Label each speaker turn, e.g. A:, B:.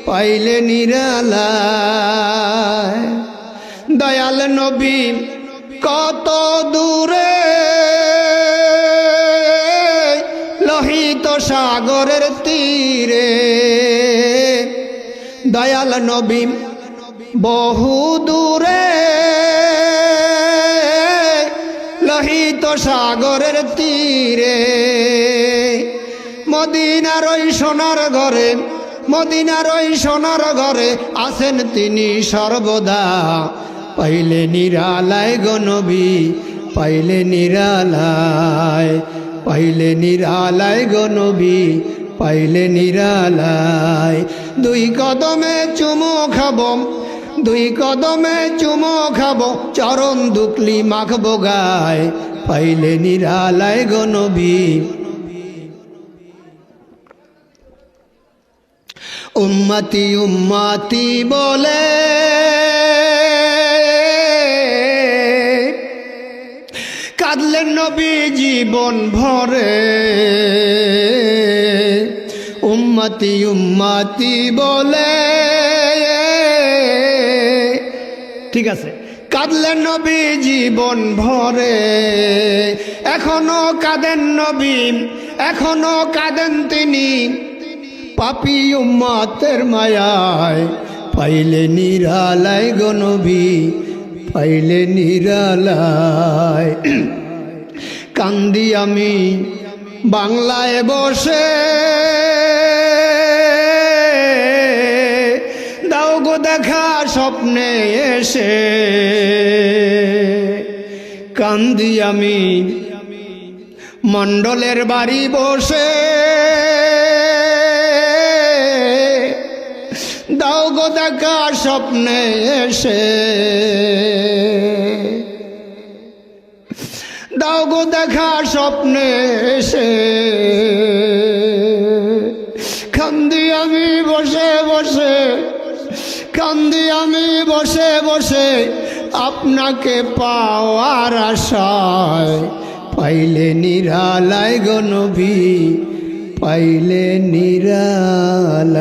A: পাইলে নিরালায়। দয়াল নবী কত দূরে লোহিত সাগরের তীরে, দয়াল নবী বহু দূরে লোহিত সাগরের তীরে। মদিনার ওই সোনার ঘরে, মদিনার ওই সোনার ঘরে আছেন তিনি সর্বদা। পাইলে নিরালায় গো নবী, পাইলে নিরালায়, পাইলে নিরালায় গো নবী, পাইলে নিরালায়। দুই কদমে চুমো খাবো, দুই কদমে চুমো খাবো, চরণ দুকলি মাখবো গায়, পাইলে নিরালায় গো নবী। উম্মতি উম্মতি বলে কাঁদলেন নবী জীবন ভরে। উম্মতি উম্মতি বলে, ঠিক আছে, কাঁদলেন নবী জীবন ভরে। এখনো কাঁদেন নবী, এখনো কাঁদেন তিনি পাপী উম্মতের মায়ায়। পাইলে নিরালায় গো নবী, পাইলে নিরালায়। কান্দি আমি বাংলায় বসে, দাও গো দেখা স্বপ্নে এসে। কান্দি আমি মণ্ডলের বাড়ি বসে, দাও গো দেখা স্বপ্নে এসে। দাও গো দেখা স্বপ্নে এসে। কান্দি আমি বসে বসে, কান্দি আমি বসে বসে আপনাকে পাওয়ার আশায়। পাইলে নিরালায় গো নবী, পাইলে নিরালায়।